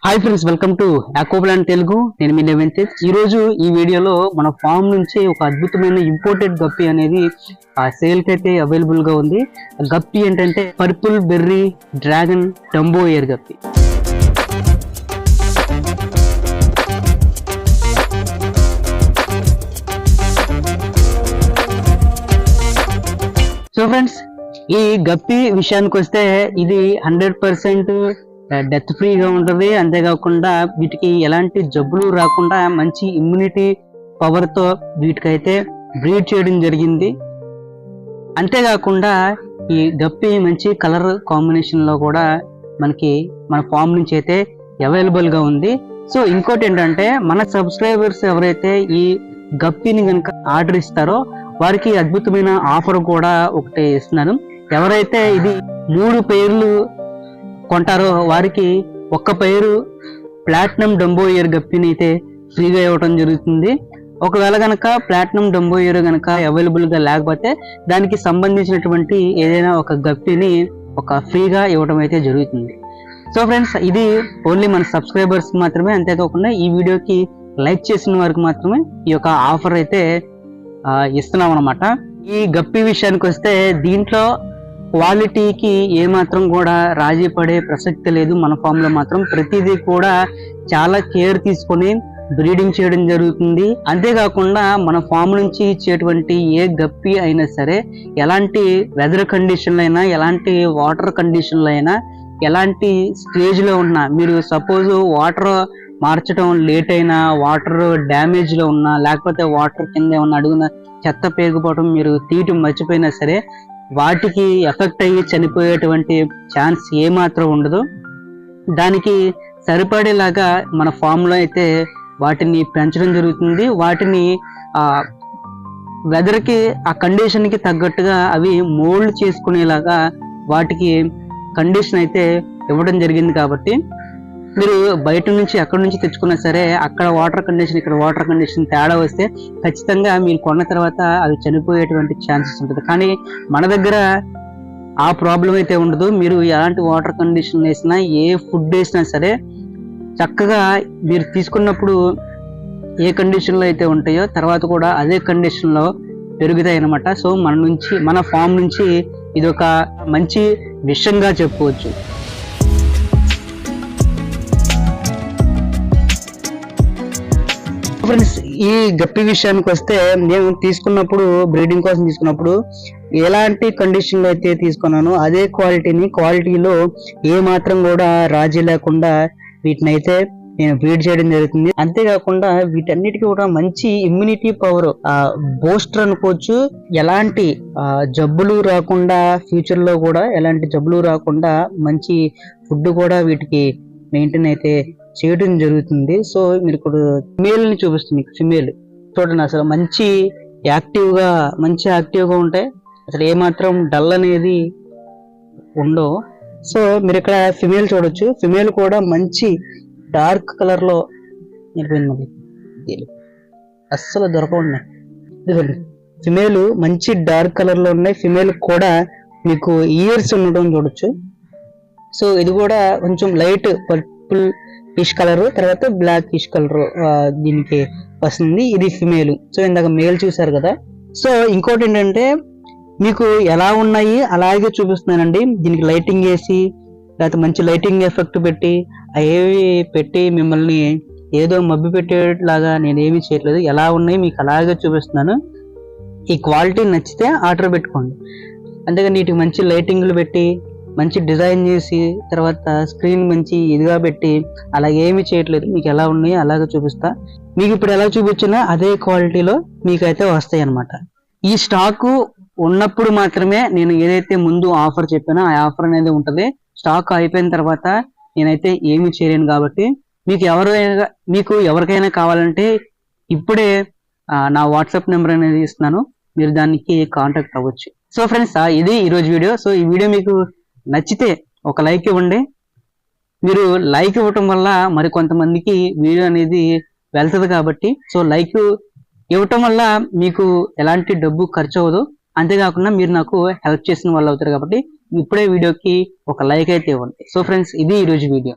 Hi friends, welcome to Aquaplant Telugu. నేను మీ వెంకటేష్. ఈ రోజు ఈ వీడియోలో మన ఫామ్ నుంచి ఒక అద్భుతమైన ఇంపోర్టెడ్ గప్పి అనేది సేల్ కి అయితే అవైలబుల్ గా ఉంది. గప్పి ఏంటంటే purple berry dragon dumbo ear guppy. So friends, ఈ గప్పి విషయానికి వస్తే ఇది 100% డెత్ ఫ్రీగా ఉంటుంది. అంతేకాకుండా వీటికి ఎలాంటి జబ్బులు రాకుండా మంచి ఇమ్యూనిటీ పవర్తో వీటికైతే బ్రీడ్ చేయడం జరిగింది. అంతేకాకుండా ఈ గప్పి మంచి కలర్ కాంబినేషన్లో కూడా మన ఫామ్ నుంచి అయితే అవైలబుల్గా ఉంది. సో ఇంకోటి ఏంటంటే, మన సబ్స్క్రైబర్స్ ఎవరైతే ఈ గప్పిని కనుక ఆర్డర్ ఇస్తారో వారికి అద్భుతమైన ఆఫర్ కూడా ఒకటి ఇస్తున్నాను. ఎవరైతే ఇది 3 పేర్లు కొంటారో వారికి ఒక్క పేరు ప్లాటినం డంబో ఇయర్ గప్పిని అయితే ఫ్రీగా ఇవ్వడం జరుగుతుంది. ఒకవేళ కనుక ప్లాటినం డంబో ఇయర్ కనుక అవైలబుల్గా లేకపోతే దానికి సంబంధించినటువంటి ఏదైనా ఒక గప్పిని ఫ్రీగా ఇవ్వడం అయితే జరుగుతుంది. సో ఫ్రెండ్స్, ఇది ఓన్లీ మన సబ్స్క్రైబర్స్ మాత్రమే. అంతేకాకుండా ఈ వీడియోకి లైక్ చేసిన వారికి మాత్రమే ఈ యొక్క ఆఫర్ అయితే ఇస్తున్నాం అన్నమాట. ఈ గప్పి విషయానికి వస్తే దీంట్లో క్వాలిటీకి ఏమాత్రం కూడా రాజీ పడే ప్రసక్తి లేదు. మన ఫామ్ లో మాత్రం ప్రతిదీ కూడా చాలా కేర్ తీసుకొని బ్రీడింగ్ చేయడం జరుగుతుంది. అంతేకాకుండా మన ఫామ్ నుంచి ఇచ్చేటువంటి ఏ గప్పి అయినా సరే ఎలాంటి వెదర్ కండిషన్లు అయినా, ఎలాంటి వాటర్ కండిషన్లు అయినా, ఎలాంటి స్టేజ్ లో ఉన్నా, మీరు సపోజ్ వాటర్ మార్చడం లేట్ అయినా, వాటర్ డ్యామేజ్ లో ఉన్నా, లేకపోతే వాటర్ కింద ఉన్న అడుగున చెత్త పేరుకుపోవడం మీరు తీయటం మర్చిపోయినా సరే వాటికి ఎఫెక్ట్ అయ్యి చనిపోయేటువంటి ఛాన్స్ ఏమాత్రం ఉండదు. దానికి సరిపడేలాగా మన ఫామ్ లో అయితే వాటిని పెంచడం జరుగుతుంది. వాటిని వెదర్కి, ఆ కండిషన్కి తగ్గట్టుగా అవి మోల్డ్ చేసుకునేలాగా వాటికి కండిషన్ అయితే ఇవ్వడం జరిగింది. కాబట్టి మీరు బయట నుంచి ఎక్కడి నుంచి తెచ్చుకున్నా సరే అక్కడ వాటర్ కండిషన్, ఇక్కడ వాటర్ కండిషన్ తేడా వస్తే ఖచ్చితంగా మీరు కొన్న తర్వాత అవి చనిపోయేటువంటి ఛాన్సెస్ ఉంటుంది. కానీ మన దగ్గర ఆ ప్రాబ్లం అయితే ఉండదు. మీరు ఎలాంటి వాటర్ కండిషన్ వేసినా, ఏ ఫుడ్ వేసినా సరే చక్కగా మీరు తీసుకున్నప్పుడు ఏ కండిషన్లో అయితే ఉంటాయో తర్వాత కూడా అదే కండిషన్లో పెరుగుతాయి అన్నమాట. సో మన ఫామ్ నుంచి ఇది ఒక మంచి విషయంగా చెప్పుకోవచ్చు. ఫ్రెండ్స్, ఈ గప్పి విషయానికి వస్తే నేను బ్రీడింగ్ కోసం తీసుకున్నప్పుడు ఎలాంటి కండిషన్ లో అయితే తీసుకున్నానో అదే క్వాలిటీలో ఏ మాత్రం కూడా రాజీ లేకుండా వీటిని అయితే నేను బ్రీడ్ చేయడం జరుగుతుంది. అంతేకాకుండా వీటన్నిటికీ కూడా మంచి ఇమ్యూనిటీ పవర్ బూస్టర్ అనుకోవచ్చు. ఎలాంటి జబ్బులు రాకుండా, ఫ్యూచర్ లో కూడా ఎలాంటి జబ్బులు రాకుండా మంచి ఫుడ్ కూడా వీటికి మెయింటైన్ అయితే చేయడం జరుగుతుంది. సో మీరు ఇప్పుడు ఫిమేల్ ని చూపిస్తుంది. ఫిమేల్ చూడండి, అసలు మంచి యాక్టివ్గా ఉంటాయి. అసలు ఏమాత్రం డల్ అనేది ఉండవు. సో మీరు ఇక్కడ ఫిమేల్ చూడొచ్చు. ఫిమేల్ కూడా మంచి డార్క్ కలర్ లో అస్సలు దొరకవున్నాయి. ఇదిగోండి, ఫిమేల్ మంచి డార్క్ కలర్ లో ఉన్నాయి. ఫిమేల్ కూడా మీకు ఇయర్స్ ఉండడం చూడొచ్చు. సో ఇది కూడా కొంచెం లైట్ పర్పుల్ ఇష్ కలర్, తర్వాత బ్లాక్ ఇష్ కలర్ దీనికి వస్తుంది. ఇది ఫిమేల్. సో ఇందాక మేల్ చూసారు కదా. సో ఇంకోటి ఏంటంటే, మీకు ఎలా ఉన్నాయి అలాగే చూపిస్తున్నానండి. దీనికి లైటింగ్ వేసి, లేకపోతే మంచి లైటింగ్ ఎఫెక్ట్ పెట్టి పెట్టి మిమ్మల్ని ఏదో మబ్బి పెట్టేలాగా నేనేమి చేయట్లేదు. ఎలా ఉన్నాయి మీకు అలాగే చూపిస్తున్నాను. ఈ క్వాలిటీ నచ్చితే ఆర్డర్ పెట్టుకోండి. అంతేగా నీటికి మంచి లైటింగ్లు పెట్టి, మంచి డిజైన్ చేసి, తర్వాత స్క్రీన్ మంచి ఇదిగా పెట్టి అలాగే ఏమి చేయట్లేదు. మీకు ఎలా ఉన్నాయో అలాగే చూపిస్తా. మీకు ఇప్పుడు ఎలా చూపించినా అదే క్వాలిటీలో మీకైతే వస్తాయి అన్నమాట. ఈ స్టాకు ఉన్నప్పుడు మాత్రమే నేను ఏదైతే ముందు ఆఫర్ చెప్పానో ఆ ఆఫర్ అనేది ఉంటుంది. స్టాక్ అయిపోయిన తర్వాత నేనైతే ఏమి చేయలేను. కాబట్టి మీకు ఎవరికైనా కావాలంటే ఇప్పుడే నా వాట్సాప్ నెంబర్ అనేది ఇస్తున్నాను. మీరు దానికి కాంటాక్ట్ అవ్వచ్చు. సో ఫ్రెండ్స్, ఇది ఈరోజు వీడియో. సో ఈ వీడియో మీకు నచ్చితే ఒక లైక్ ఇవ్వండి. మీరు లైక్ ఇవ్వటం వల్ల మరి కొంతమందికి వీడియో అనేది వెళ్తుంది. కాబట్టి సో లైక్ ఇవ్వటం వల్ల మీకు ఎలాంటి డబ్బు ఖర్చు అవ్వదు. అంతేకాకుండా మీరు నాకు హెల్ప్ చేసిన వాళ్ళు అవుతారు. కాబట్టి ఇప్పుడే వీడియోకి ఒక లైక్ అయితే ఇవ్వండి. సో ఫ్రెండ్స్, ఇది ఈరోజు వీడియో.